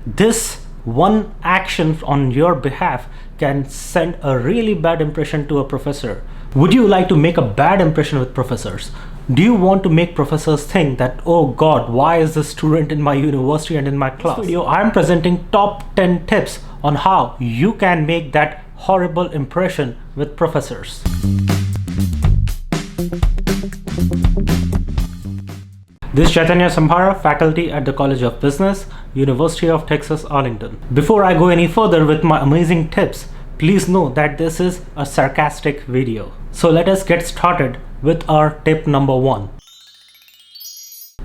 This one action on your behalf can send a really bad impression to a professor. Would you like to make a bad impression with professors? Do you want to make professors think that, oh God, why is this student in my university and in my class? In this video, I'm presenting top 10 tips on how you can make that horrible impression with professors. This is Chaitanya Sambhara, faculty at the College of Business, University of Texas, Arlington. Before I go any further with my amazing tips, please know that this is a sarcastic video. So let us get started with our tip number 1.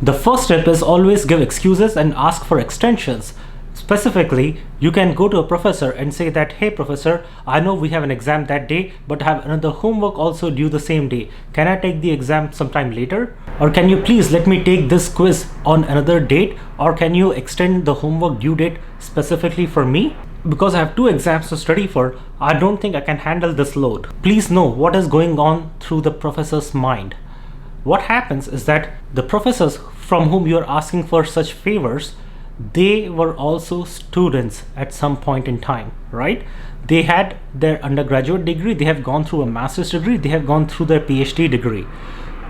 The first tip is always give excuses and ask for extensions. Specifically, you can go to a professor and say that, hey professor, I know we have an exam that day, but I have another homework also due the same day. Can I take the exam sometime later? Or can you please let me take this quiz on another date? Or can you extend the homework due date specifically for me? Because I have 2 exams to study for, I don't think I can handle this load. Please know what is going on through the professor's mind. What happens is that the professors from whom you are asking for such favors, they were also students at some point in time, right? They had their undergraduate degree, they have gone through a master's degree, they have gone through their PhD degree.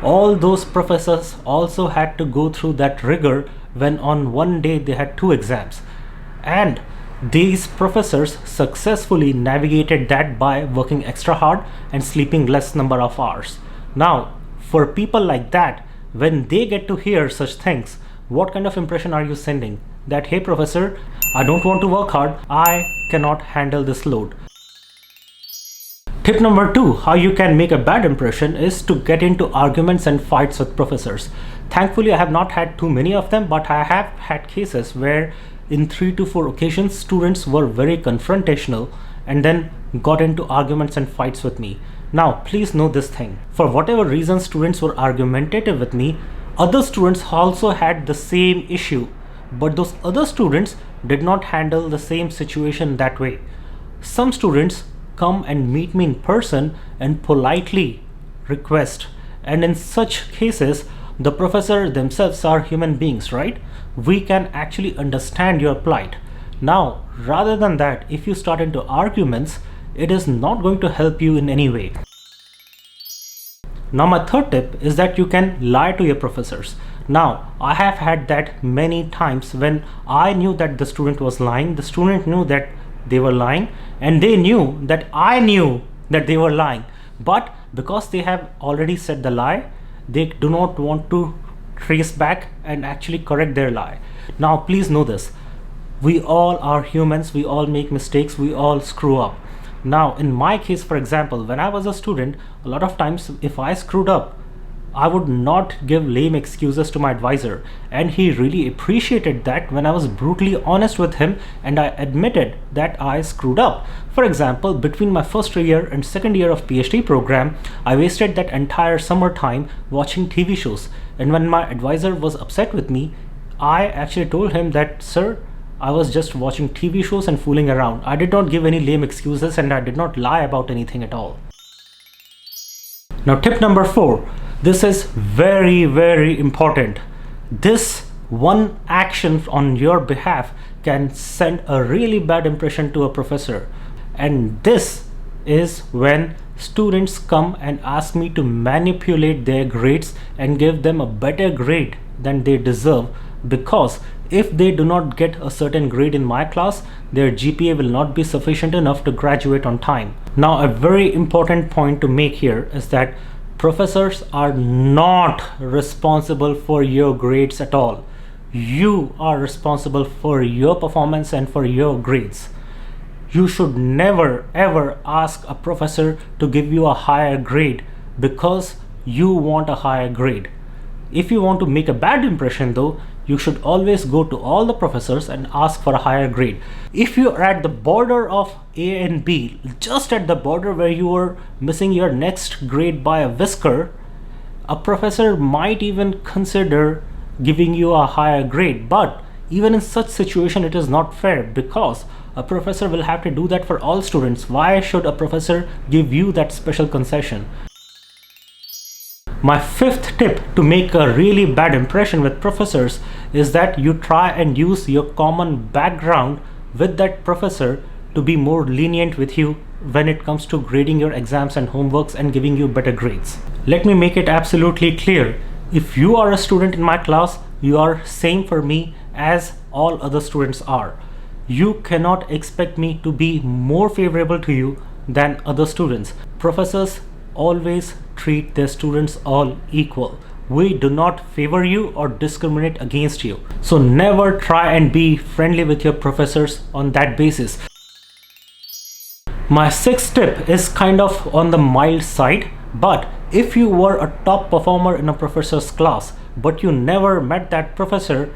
All those professors also had to go through that rigor when on one day they had 2 exams. And these professors successfully navigated that by working extra hard and sleeping less number of hours. Now, for people like that, when they get to hear such things, what kind of impression are you sending? That, hey professor, I don't want to work hard, I cannot handle this load. Tip number 2, how you can make a bad impression is to get into arguments and fights with professors. Thankfully, I have not had too many of them, but I have had cases where in 3 to 4 occasions, students were very confrontational and then got into arguments and fights with me. Now, please know this thing. For whatever reason students were argumentative with me, other students also had the same issue. But those other students did not handle the same situation that way. Some students come and meet me in person and politely request. And in such cases, the professor themselves are human beings, right? We can actually understand your plight. Now, rather than that, if you start into arguments, it is not going to help you in any way. Now, my third tip is that you can lie to your professors. Now, I have had that many times when I knew that the student was lying, the student knew that they were lying, and they knew that I knew that they were lying. But because they have already said the lie, they do not want to trace back and actually correct their lie. Now, please know this. We all are humans, we all make mistakes, we all screw up. Now, in my case, for example, when I was a student, a lot of times if I screwed up, I would not give lame excuses to my advisor, and he really appreciated that when I was brutally honest with him and I admitted that I screwed up. For example, between my first year and second year of PhD program, I wasted that entire summer time watching TV shows, and when my advisor was upset with me, I actually told him that, sir, I was just watching TV shows and fooling around. I did not give any lame excuses and I did not lie about anything at all. Now, tip number 4. This is very, very important. This one action on your behalf can send a really bad impression to a professor. And this is when students come and ask me to manipulate their grades and give them a better grade than they deserve, because if they do not get a certain grade in my class, their GPA will not be sufficient enough to graduate on time. Now, a very important point to make here is that professors are not responsible for your grades at all. You are responsible for your performance and for your grades. You should never ever ask a professor to give you a higher grade because you want a higher grade. If you want to make a bad impression though, you should always go to all the professors and ask for a higher grade. If you are at the border of A and B, just at the border where you are missing your next grade by a whisker, a professor might even consider giving you a higher grade. But even in such situation, it is not fair, because a professor will have to do that for all students. Why should a professor give you that special concession? My fifth tip to make a really bad impression with professors is that you try and use your common background with that professor to be more lenient with you when it comes to grading your exams and homeworks and giving you better grades. Let me make it absolutely clear. If you are a student in my class, you are same for me as all other students are. You cannot expect me to be more favorable to you than other students. Professors always treat their students all equal. We do not favor you or discriminate against you. So never try and be friendly with your professors on that basis. My sixth tip is kind of on the mild side, but if you were a top performer in a professor's class, but you never met that professor,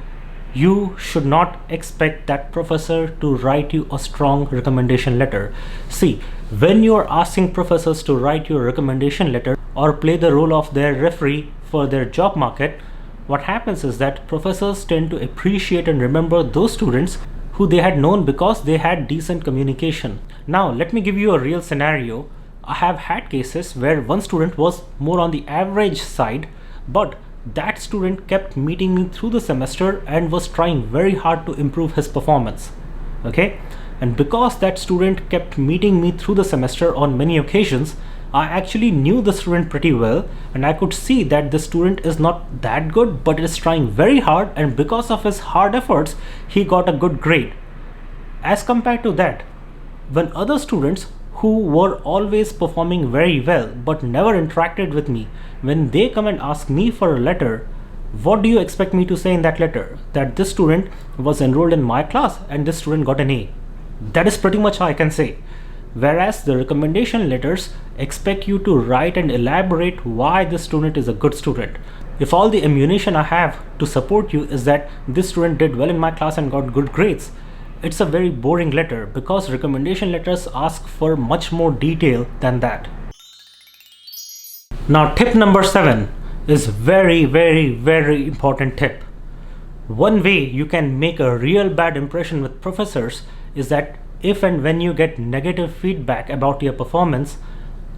you should not expect that professor to write you a strong recommendation letter. See, when you are asking professors to write you a recommendation letter or play the role of their referee for their job market, what happens is that professors tend to appreciate and remember those students who they had known because they had decent communication. Now, let me give you a real scenario. I have had cases where one student was more on the average side, but that student kept meeting me through the semester and was trying very hard to improve his performance. Okay? And because that student kept meeting me through the semester on many occasions, I actually knew the student pretty well, and I could see that the student is not that good but is trying very hard, and because of his hard efforts, he got a good grade. As compared to that, when other students who were always performing very well but never interacted with me, when they come and ask me for a letter, what do you expect me to say in that letter? That this student was enrolled in my class and this student got an A. That is pretty much how I can say. Whereas the recommendation letters expect you to write and elaborate why this student is a good student. If all the ammunition I have to support you is that this student did well in my class and got good grades, it's a very boring letter because recommendation letters ask for much more detail than that. Now, tip number 7 is very important tip. One way you can make a real bad impression with professors is that if and when you get negative feedback about your performance,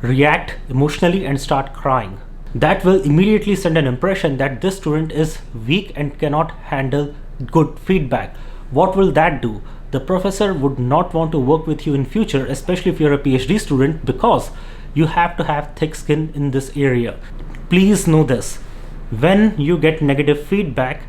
react emotionally and start crying. That will immediately send an impression that this student is weak and cannot handle good feedback. What will that do? The professor would not want to work with you in future, especially if you're a PhD student, because you have to have thick skin in this area. Please know this. When you get negative feedback,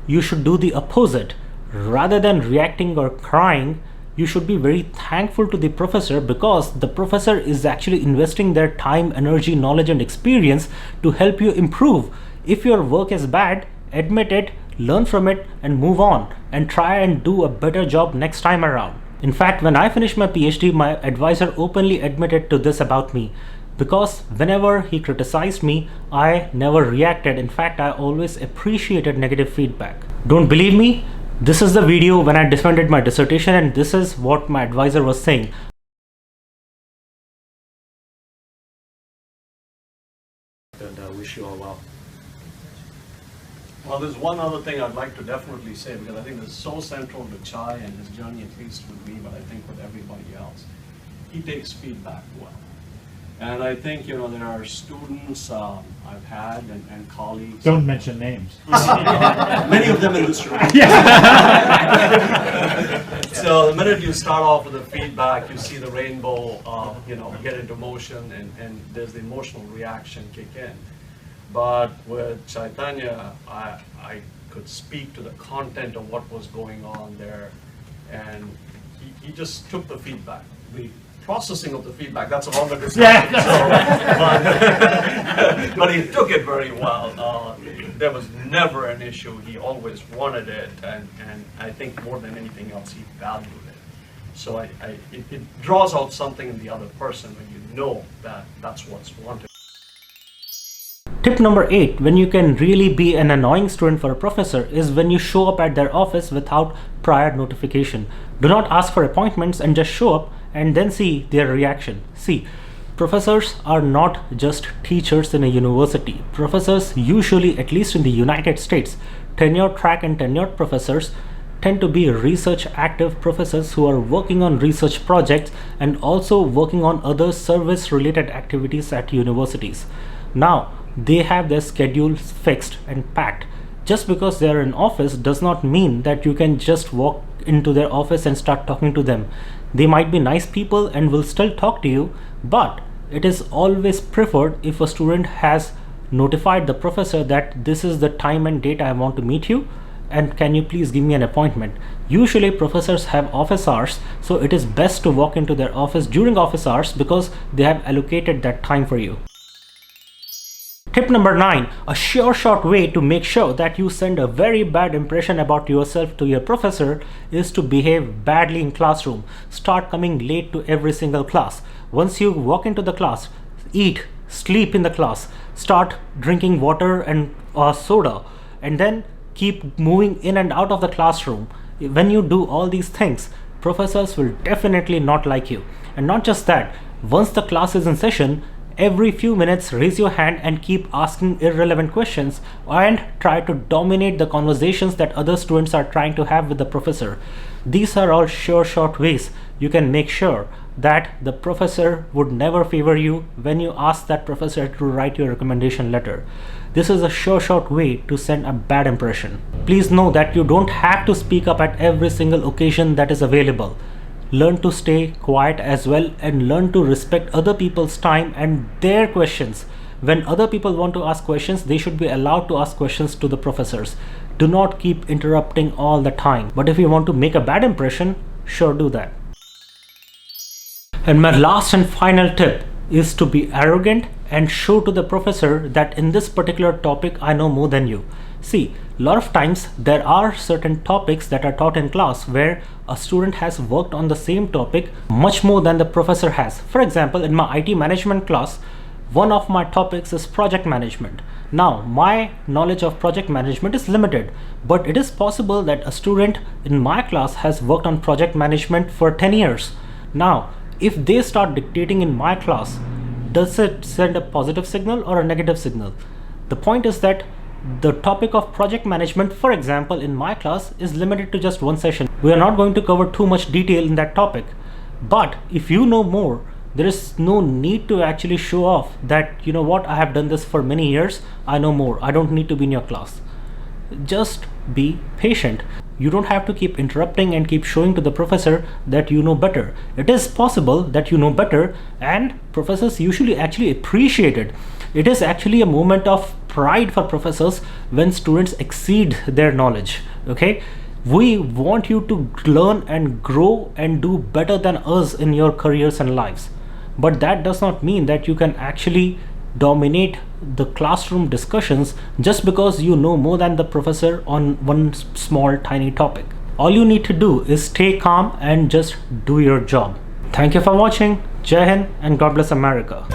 you should do the opposite. Rather than reacting or crying, you should be very thankful to the professor because the professor is actually investing their time, energy, knowledge, and experience to help you improve. If your work is bad, admit it, learn from it, and move on, and try and do a better job next time around. In fact, when I finished my PhD, my advisor openly admitted to this about me. Because whenever he criticized me, I never reacted. In fact, I always appreciated negative feedback. Don't believe me? This is the video when I defended my dissertation, and this is what my advisor was saying. And I wish you all well. Well, there's one other thing I'd like to definitely say, because I think this is so central to Chai and his journey, at least with me, but I think with everybody else. He takes feedback well. And I think, you know, there are students I've had and colleagues. Don't mention names. Many of them in this room. So the minute you start off with the feedback, you see the rainbow, you know, get into motion, and there's the emotional reaction kick in. But with Chaitanya, I could speak to the content of what was going on there, and he just took the feedback. The processing of the feedback, that's a longer discussion. So, but he took it very well. There was never an issue. He always wanted it, and I think more than anything else, he valued it. So it draws out something in the other person when you know that that's what's wanted. Tip number 8, when you can really be an annoying student for a professor, is when you show up at their office without prior notification. Do not ask for appointments and just show up and then see their reaction. See, professors are not just teachers in a university. Professors usually, at least in the United States, tenure track and tenured professors tend to be research active professors who are working on research projects and also working on other service related activities at universities. Now, they have their schedules fixed and packed. Just because they are in office does not mean that you can just walk into their office and start talking to them. They might be nice people and will still talk to you, but it is always preferred if a student has notified the professor that this is the time and date I want to meet you, and can you please give me an appointment. Usually professors have office hours, so it is best to walk into their office during office hours because they have allocated that time for you. Tip number 9, a sure shot way to make sure that you send a very bad impression about yourself to your professor is to behave badly in classroom. Start coming late to every single class. Once you walk into the class, eat, sleep in the class, start drinking water and soda, and then keep moving in and out of the classroom. When you do all these things, professors will definitely not like you. And not just that, once the class is in session, every few minutes raise your hand and keep asking irrelevant questions and try to dominate the conversations that other students are trying to have with the professor. These are all sure shot ways you can make sure that the professor would never favor you when you ask that professor to write your recommendation letter. This is a sure shot way to send a bad impression. Please know that you don't have to speak up at every single occasion that is available. Learn to stay quiet as well, and learn to respect other people's time and their questions. When other people want to ask questions, they should be allowed to ask questions to the professors. Do not keep interrupting all the time. But if you want to make a bad impression, sure, do that. And my last and final tip is to be arrogant and show to the professor that in this particular topic I know more than you. See, a lot of times there are certain topics that are taught in class where a student has worked on the same topic much more than the professor has. For example, in my IT management class, one of my topics is project management. Now, my knowledge of project management is limited, but it is possible that a student in my class has worked on project management for 10 years. Now, if they start dictating in my class, does it send a positive signal or a negative signal? The point is that the topic of project management, for example, in my class is limited to just one session. We are not going to cover too much detail in that topic. But if you know more, there is no need to actually show off that, you know what, I have done this for many years, I know more, I don't need to be in your class. Just be patient. You don't have to keep interrupting and keep showing to the professor that you know better. It is possible that you know better, and professors usually actually appreciate it. It is actually a moment of pride for professors when students exceed their knowledge. Okay, we want you to learn and grow and do better than us in your careers and lives, but that does not mean that you can actually dominate the classroom discussions just because you know more than the professor on one small tiny topic. All you need to do is stay calm and just do your job. Thank you for watching. Jai Hind and God bless America.